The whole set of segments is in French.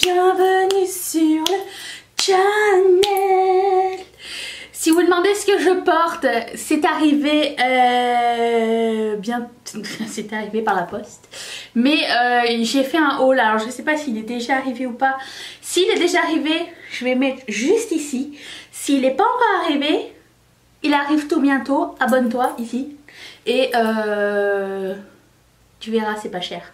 Bienvenue sur le channel. Si vous demandez ce que je porte, c'est arrivé bien, c'est arrivé par la poste. Mais j'ai fait un haul, alors je ne sais pas s'il est déjà arrivé ou pas. S'il est déjà arrivé, je vais mettre juste ici. S'il n'est pas encore arrivé, il arrive tout bientôt. Abonne-toi ici. Et tu verras, c'est pas cher.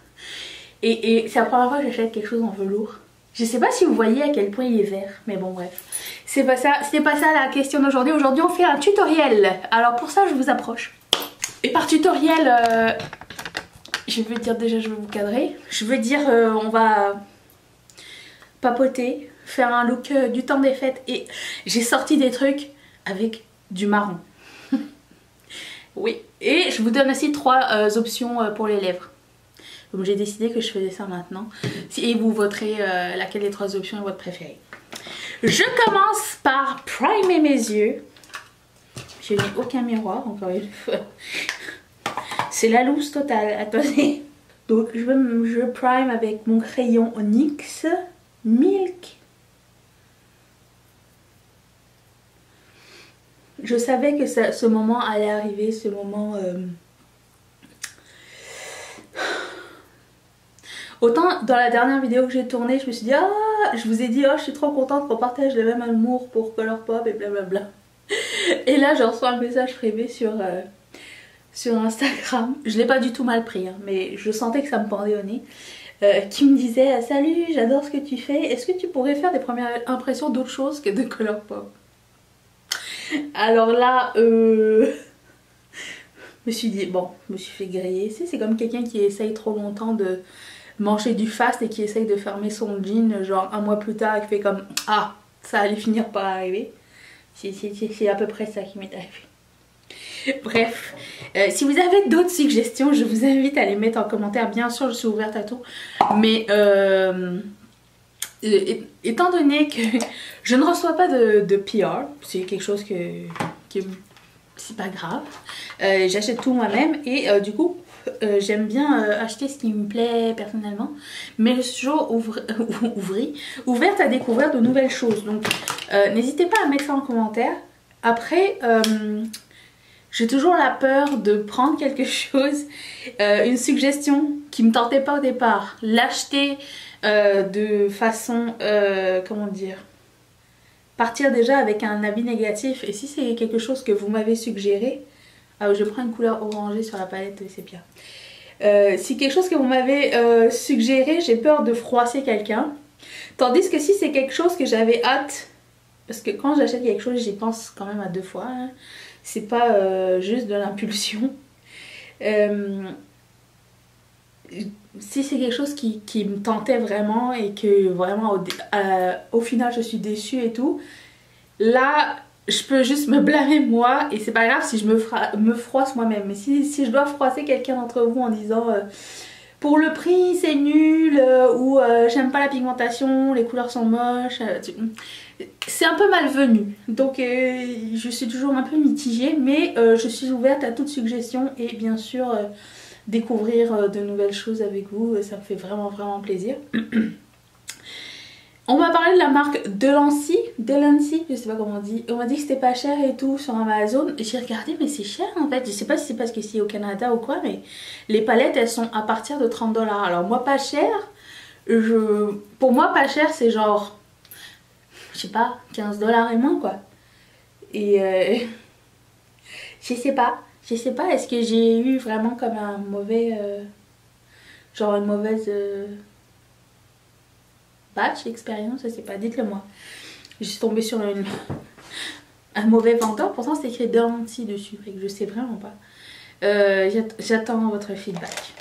Et c'est la première fois que j'achète quelque chose en velours. Je sais pas si vous voyez à quel point il est vert, mais bon bref. C'est pas ça, c'était pas ça la question d'aujourd'hui. Aujourd'hui on fait un tutoriel. Alors pour ça je vous approche. Et par tutoriel, je veux dire déjà je vais vous cadrer. Je veux dire on va papoter, faire un look du temps des fêtes. Et j'ai sorti des trucs avec du marron. Oui. Et je vous donne aussi 3 options pour les lèvres. Donc j'ai décidé que je faisais ça maintenant. Et vous voterez laquelle des 3 options est votre préférée. Je commence par primer mes yeux. Je n'ai aucun miroir, encore une fois. C'est la loose totale, attendez. Donc je prime avec mon crayon NYX Milk. Je savais que ce moment allait arriver, ce moment... Autant dans la dernière vidéo que j'ai tournée, je me suis dit ah, je vous ai dit oh je suis trop contente qu'on partage le même amour pour Colourpop et blablabla. Et là je reçois un message privé sur Instagram. Je l'ai pas du tout mal pris hein, mais je sentais que ça me pendait au nez. Qui me disait salut, j'adore ce que tu fais. Est-ce que tu pourrais faire des premières impressions d'autre chose que de Colourpop? Alors là je me suis dit bon, je me suis fait griller. C'est comme quelqu'un qui essaye trop longtemps de manger du fast et qui essaye de fermer son jean genre un mois plus tard et qui fait comme ah ça allait finir par arriver. C'est à peu près ça qui m'est arrivé. Bref, si vous avez d'autres suggestions je vous invite à les mettre en commentaire. Bien sûr je suis ouverte à tout, mais étant donné que je ne reçois pas de PR, c'est quelque chose que c'est pas grave, j'achète tout moi-même et du coup j'aime bien acheter ce qui me plaît personnellement, mais je suis toujours ouverte à découvrir de nouvelles choses. Donc n'hésitez pas à mettre ça en commentaire. Après j'ai toujours la peur de prendre quelque chose, une suggestion qui me tentait pas au départ, l'acheter de façon comment dire, partir déjà avec un avis négatif. Et si c'est quelque chose que vous m'avez suggéré, je prends une couleur orangée sur la palette sépia. Si quelque chose que vous m'avez suggéré, j'ai peur de froisser quelqu'un. Tandis que si c'est quelque chose que j'avais hâte, parce que quand j'achète quelque chose, j'y pense quand même à 2 fois. Hein. C'est pas juste de l'impulsion. Si c'est quelque chose qui me tentait vraiment et que vraiment au final je suis déçue et tout, là je peux juste me blâmer moi et c'est pas grave si je me froisse moi-même. Mais si je dois froisser quelqu'un d'entre vous en disant pour le prix c'est nul ou j'aime pas la pigmentation, les couleurs sont moches, c'est un peu malvenu. Donc je suis toujours un peu mitigée, mais je suis ouverte à toute suggestion et bien sûr découvrir de nouvelles choses avec vous, ça me fait vraiment plaisir. On m'a parlé de la marque Delancey, je sais pas comment on dit. On m'a dit que c'était pas cher et tout sur Amazon. J'ai regardé mais c'est cher en fait. Je sais pas si c'est parce que c'est au Canada ou quoi, mais les palettes elles sont à partir de 30 $. Alors moi pas cher, pour moi pas cher c'est genre, je sais pas, 15 $ et moins quoi. Et je sais pas, est-ce que j'ai eu vraiment comme un mauvais, genre une mauvaise batch expérience, je sais pas, dites-le moi. Je suis tombée sur un mauvais vendeur, pourtant c'est écrit Delancey dessus, fait que je sais vraiment pas. J'attends votre feedback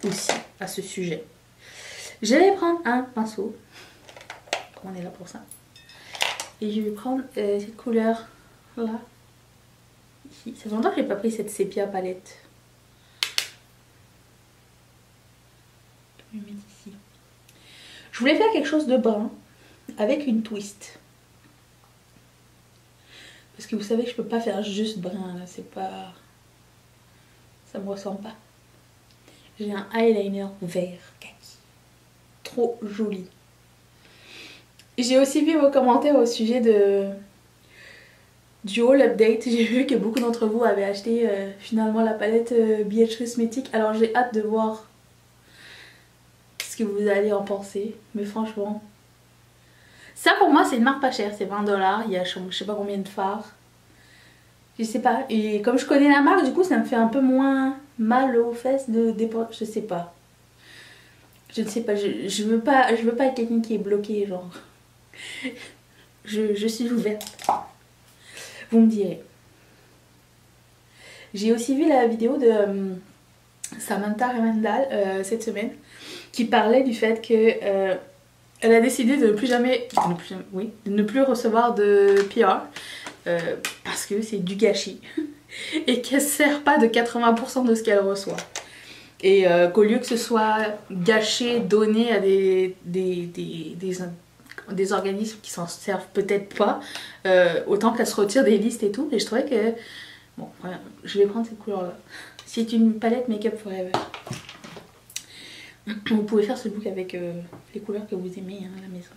aussi à ce sujet. Je vais prendre un pinceau, on est là pour ça, et je vais prendre cette couleur là. Ici. Ça fait longtemps que j'ai pas pris cette sépia palette. Je vais mettre ici. Je voulais faire quelque chose de brun avec une twist. Parce que vous savez que je peux pas faire juste brun là, c'est pas... ça me ressemble pas. J'ai un eyeliner vert kaki. Trop joli. J'ai aussi vu vos commentaires au sujet du haul update. J'ai vu que beaucoup d'entre vous avaient acheté finalement la palette BH Cosmetics. Alors j'ai hâte de voir ce que vous allez en penser. Mais franchement, ça pour moi c'est une marque pas chère, c'est 20 $. Il y a je sais pas combien de fards. Je sais pas. Et comme je connais la marque, du coup ça me fait un peu moins mal aux fesses de dépenser. Je sais pas. Je ne sais pas. Je veux pas être quelqu'un qui est bloqué, genre. Je suis ouverte. Vous me direz. J'ai aussi vu la vidéo de Samantha Remendal cette semaine qui parlait du fait que elle a décidé de ne plus recevoir de PR parce que c'est du gâchis et qu'elle ne sert pas de 80% de ce qu'elle reçoit. Et qu'au lieu que ce soit gâché, donné à des organismes qui s'en servent peut-être pas, autant qu'elle se retire des listes et tout. Et je trouvais que... Bon, voilà, je vais prendre cette couleur-là. C'est une palette Make Up Forever. Vous pouvez faire ce look avec les couleurs que vous aimez à la maison.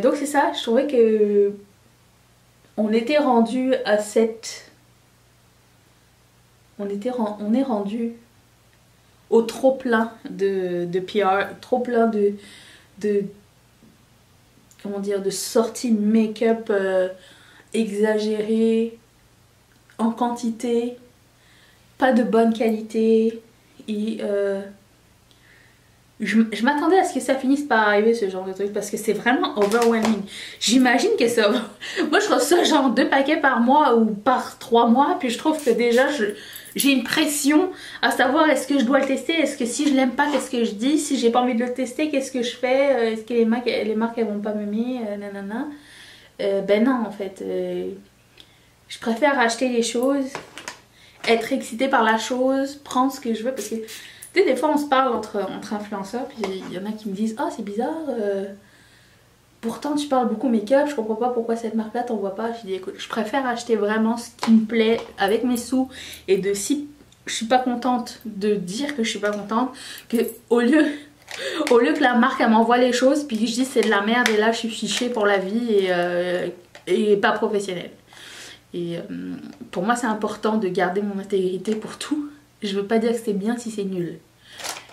Donc c'est ça, je trouvais que on était rendu à cette... On est rendu au trop plein de PR, trop plein de comment dire, de sorties make-up exagérées, en quantité, pas de bonne qualité. Et je m'attendais à ce que ça finisse par arriver, ce genre de truc, parce que c'est vraiment overwhelming. J'imagine que ça... Moi je reçois genre 2 paquets par mois ou par 3 mois, puis je trouve que déjà j'ai une pression à savoir est-ce que je dois le tester, est-ce que si je l'aime pas, qu'est-ce que je dis, si j'ai pas envie de le tester, qu'est-ce que je fais, est-ce que les marques elles vont pas m'aimer, nanana. Ben non en fait, je préfère acheter les choses, être excitée par la chose, prendre ce que je veux, parce que tu sais des fois on se parle entre influenceurs, puis il y en a qui me disent ah c'est bizarre, pourtant tu parles beaucoup make-up, je comprends pas pourquoi cette marque là t'en vois pas. Je dis écoute, je préfère acheter vraiment ce qui me plaît avec mes sous, et de si je suis pas contente de dire que je suis pas contente, que au lieu que la marque elle m'envoie les choses puis que je dis c'est de la merde et là je suis fichée pour la vie et pas professionnelle. Et pour moi c'est important de garder mon intégrité pour tout. Je veux pas dire que c'est bien si c'est nul.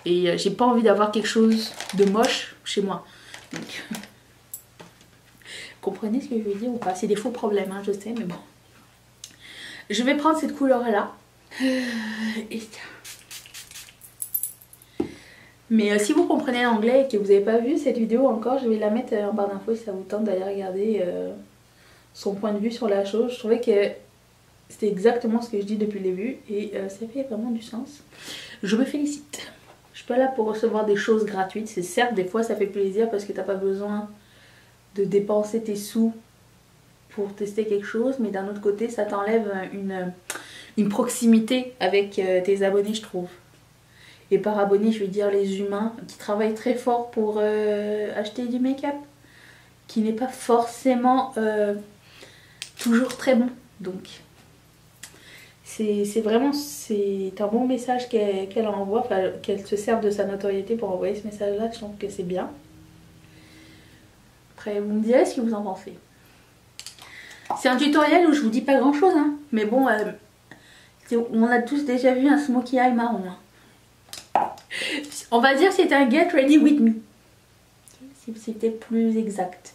Et j'ai pas envie d'avoir quelque chose de moche chez moi. Donc... Comprenez ce que je veux dire ou pas? C'est des faux problèmes, hein, je sais, mais bon. Je vais prendre cette couleur-là. Mais si vous comprenez l'anglais et que vous n'avez pas vu cette vidéo encore, je vais la mettre en barre d'infos si ça vous tente d'aller regarder son point de vue sur la chose. Je trouvais que c'était exactement ce que je dis depuis le début et ça fait vraiment du sens. Je me félicite. Je suis pas là pour recevoir des choses gratuites. C'est certes, des fois ça fait plaisir parce que t'as pas besoin de dépenser tes sous pour tester quelque chose, mais d'un autre côté ça t'enlève une proximité avec tes abonnés, je trouve. Et par abonnés je veux dire les humains qui travaillent très fort pour acheter du make-up, qui n'est pas forcément toujours très bon. Donc c'est vraiment un bon message qu'elle envoie, enfin qu'elle se serve de sa notoriété pour envoyer ce message là. Je trouve que c'est bien. Après vous me direz ce que vous en pensez. C'est un tutoriel où je vous dis pas grand chose hein. Mais bon on a tous déjà vu un smokey eye marron hein. On va dire que c'est un get ready with me, si c'était plus exact.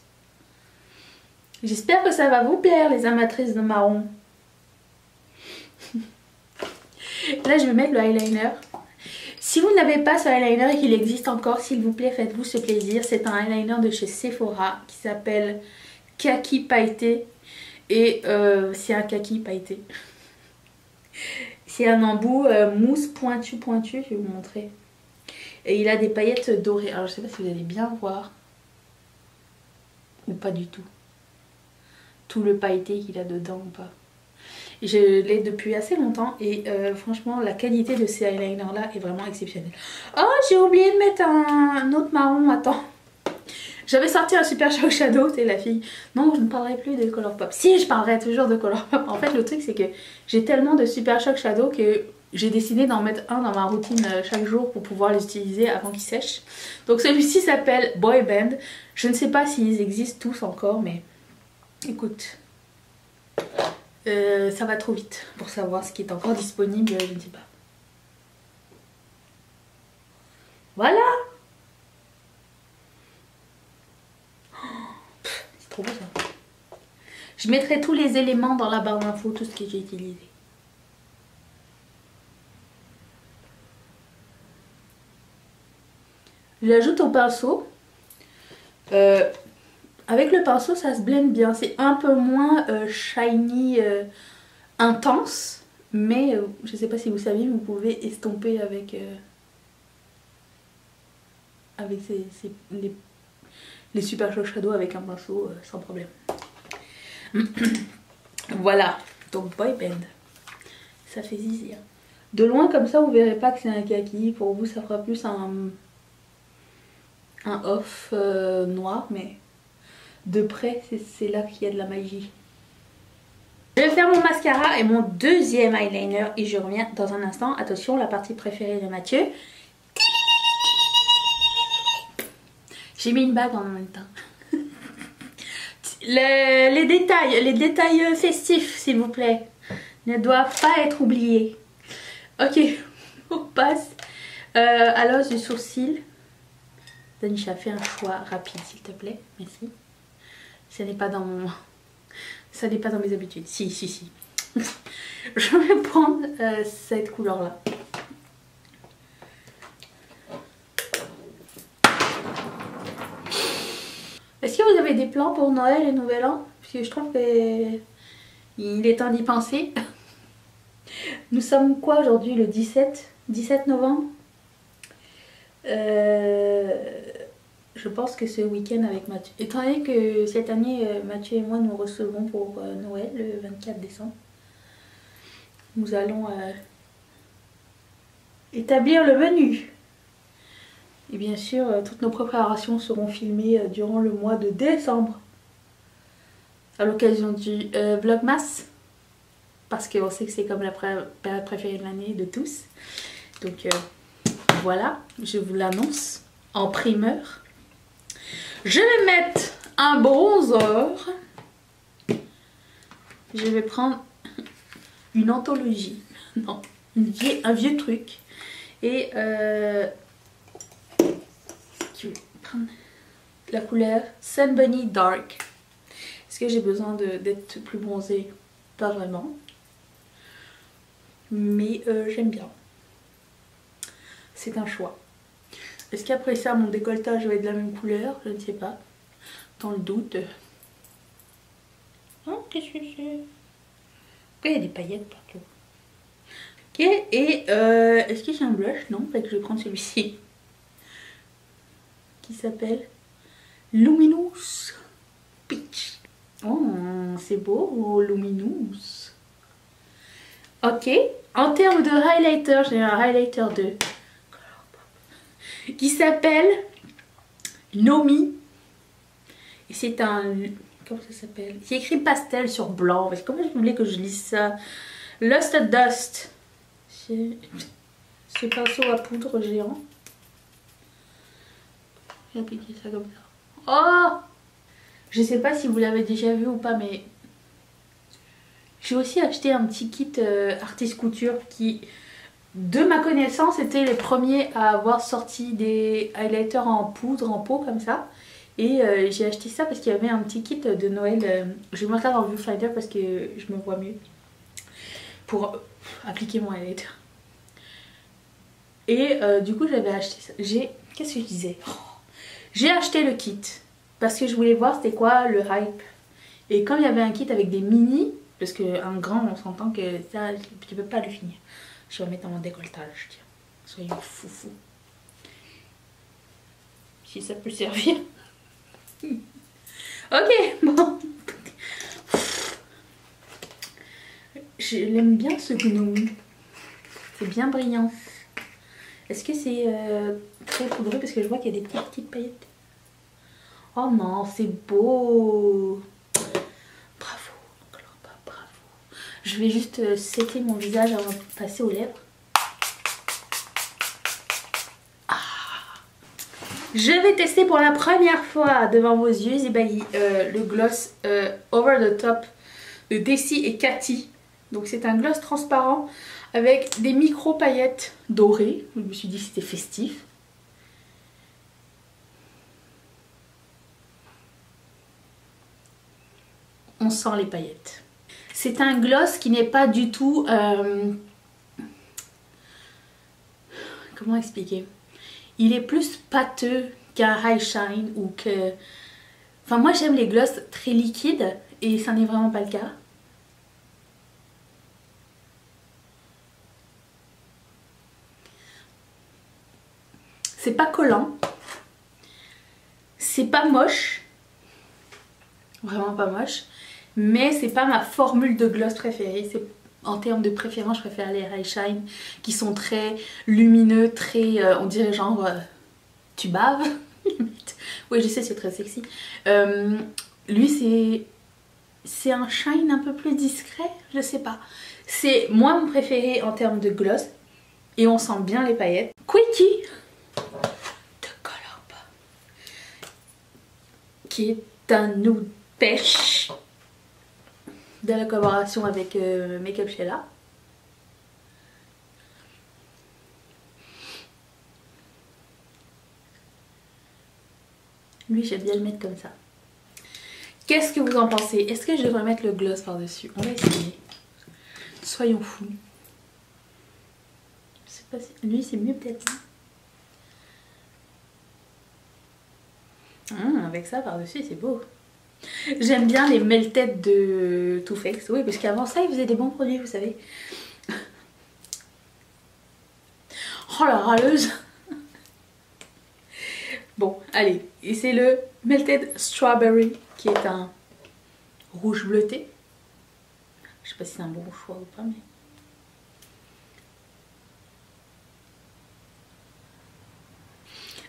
J'espère que ça va vous plaire les amatrices de marron. Là je vais mettre le eyeliner. Si vous n'avez pas ce eyeliner et qu'il existe encore, s'il vous plaît faites-vous ce plaisir. C'est un eyeliner de chez Sephora qui s'appelle Kaki Pailleté. Et c'est un kaki pailleté. C'est un embout mousse pointu, je vais vous montrer. Et il a des paillettes dorées. Alors je sais pas si vous allez bien voir. Ou pas du tout. Tout le pailleté qu'il a dedans ou pas. Je l'ai depuis assez longtemps et franchement la qualité de ces eyeliners là est vraiment exceptionnelle. Oh j'ai oublié de mettre un autre marron, attends. J'avais sorti un Super Shock Shadow, c'est la fille. Non, je ne parlerai plus de Colourpop. Si, je parlerai toujours de Colourpop. En fait, le truc, c'est que j'ai tellement de Super Shock Shadow que j'ai décidé d'en mettre un dans ma routine chaque jour pour pouvoir les utiliser avant qu'ils sèchent. Donc celui-ci s'appelle Boy Band. Je ne sais pas s'ils existent tous encore, mais écoute, ça va trop vite pour savoir ce qui est encore disponible, je ne sais pas. Voilà. C'est trop beau ça. Je mettrai tous les éléments dans la barre d'infos, tout ce que j'ai utilisé. Je l'ajoute au pinceau. Avec le pinceau, ça se blende bien. C'est un peu moins shiny, intense. Mais je ne sais pas si vous savez, vous pouvez estomper avec, les Super Show Shadow avec un pinceau sans problème. Voilà, donc Boy Band. Ça fait zizir. De loin comme ça, vous verrez pas que c'est un kaki. Pour vous, ça fera plus un off noir, mais de près, c'est là qu'il y a de la magie. Je vais faire mon mascara et mon deuxième eyeliner et je reviens dans un instant. Attention, la partie préférée de Mathieu. J'ai mis une bague en même temps. Les détails festifs, s'il vous plaît, ne doivent pas être oubliés. Ok, on passe à l'os du sourcil. Danisha, fais un choix rapide, s'il te plaît. Merci. Ça n'est pas dans mon... Ça n'est pas dans mes habitudes. Si. Je vais prendre cette couleur-là. Est-ce que vous avez des plans pour Noël et Nouvel An? Parce que je trouve qu'il est temps d'y penser. Nous sommes quoi aujourd'hui? Le 17 novembre. Je pense que ce week-end avec Mathieu. Étant donné que cette année, Mathieu et moi nous recevons pour Noël le 24 décembre. Nous allons établir le menu. Et bien sûr, toutes nos préparations seront filmées durant le mois de décembre. À l'occasion du Vlogmas. Parce qu'on sait que c'est comme la période préférée de l'année de tous. Donc voilà, je vous l'annonce en primeur. Je vais mettre un bronzer. Je vais prendre une anthologie. Non, un vieux truc. Et je vais prendre la couleur Sun Bunny Dark. Est-ce que j'ai besoin d'être plus bronzée? Pas vraiment. Mais j'aime bien. C'est un choix. Est-ce qu'après ça, mon décolletage va être de la même couleur? Je ne sais pas. Dans le doute. Oh, qu'est-ce que c'est? Pourquoi il y a des paillettes partout? Ok, et est-ce que j'ai un blush? Non, fait que je vais prendre celui-ci. Qui s'appelle Luminous Peach. Oh, c'est beau, Luminous. Ok, en termes de highlighter, j'ai un highlighter de qui s'appelle Nomi. Et c'est un... Comment ça s'appelle? C'est écrit pastel sur blanc. Mais comment je voulais que je lise ça? Lust Dust. Ce pinceau à poudre géant. J'ai appliqué ça comme ça. Oh! Je sais pas si vous l'avez déjà vu ou pas, mais... J'ai aussi acheté un petit kit Artist Couture qui... De ma connaissance, c'était les premiers à avoir sorti des highlighters en poudre, en pot comme ça. Et j'ai acheté ça parce qu'il y avait un petit kit de Noël. Je vais mettre ça dans le viewfinder parce que je me vois mieux. Pour appliquer mon highlighter. Et du coup, j'avais acheté ça. Qu'est-ce que je disais? J'ai acheté le kit parce que je voulais voir c'était quoi le hype. Et quand il y avait un kit avec des mini, parce qu'un grand, on s'entend que ça, tu peux pas le finir. Je vais mettre dans mon décolletage, tiens. Soyons foufou. Si ça peut servir. Ok, bon. Je l'aime bien ce gnome. C'est bien brillant. Est-ce que c'est très poudreux? Parce que je vois qu'il y a des petites paillettes. Oh non, c'est beau. Bravo. Bravo. Je vais juste setter mon visage avant de passer aux lèvres. Je vais tester pour la première fois devant vos yeux ébahis le gloss Over the Top de Desi et Cathy. Donc c'est un gloss transparent avec des micro paillettes dorées. Je me suis dit que c'était festif. On sent les paillettes. C'est un gloss qui n'est pas du tout... comment expliquer? Il est plus pâteux qu'un high shine ou que... Enfin moi j'aime les gloss très liquides et ça n'est vraiment pas le cas. C'est pas collant. C'est pas moche. Vraiment pas moche. Mais c'est pas ma formule de gloss préférée. En termes de préférence, je préfère les high shine qui sont très lumineux, très... on dirait genre... tu baves. Oui, je sais, c'est très sexy. Lui, c'est un shine un peu plus discret, je sais pas. C'est moi mon préféré en termes de gloss. Et on sent bien les paillettes. Quickie de Colourpop, qui est un nude pêche de la collaboration avec Make Up Sheila. Lui, j'aime bien le mettre comme ça. Qu'est-ce que vous en pensez? Est-ce que je devrais mettre le gloss par-dessus? On va essayer. Soyons fous. Je sais pas si... Lui, c'est mieux peut-être. Avec ça par-dessus, c'est beau. J'aime bien les melted de Too Faced. Oui, parce qu'avant ça, ils faisaient des bons produits, vous savez. Oh la râleuse. Bon, allez. Et c'est le Melted Strawberry, qui est un rouge bleuté. Je sais pas si c'est un bon choix ou pas, mais...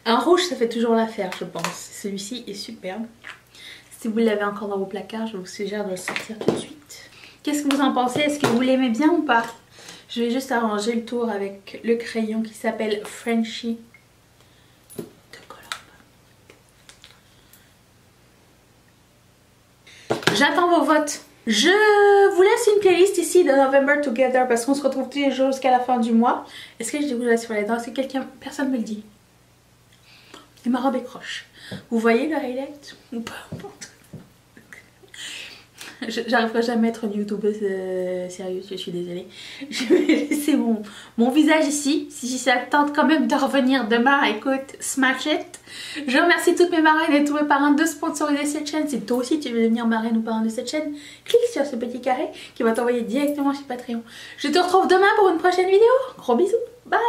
Un rouge, ça fait toujours l'affaire, je pense. Celui-ci est superbe. Si vous l'avez encore dans vos placards, je vous suggère de le sortir tout de suite. Qu'est-ce que vous en pensez? Est-ce que vous l'aimez bien ou pas? Je vais juste arranger le tour avec le crayon qui s'appelle Frenchie de Colourpop. J'attends vos votes. Je vous laisse une playlist ici de November Together parce qu'on se retrouve tous les jours jusqu'à la fin du mois. Est-ce que je vous laisse sur les dents? Est-ce que personne me le dit? Et ma robe est croche. Vous voyez le highlight ou pas? J'arriverai jamais à être une youtubeuse sérieuse, je suis désolée. Je vais laisser mon visage ici. Si ça tente quand même de revenir demain, écoute, smash it. Je remercie toutes mes marraines et tous mes parrains de sponsoriser cette chaîne. Si toi aussi tu veux devenir marraine ou parrain de cette chaîne, clique sur ce petit carré qui va t'envoyer directement chez Patreon. Je te retrouve demain pour une prochaine vidéo. Gros bisous, bye.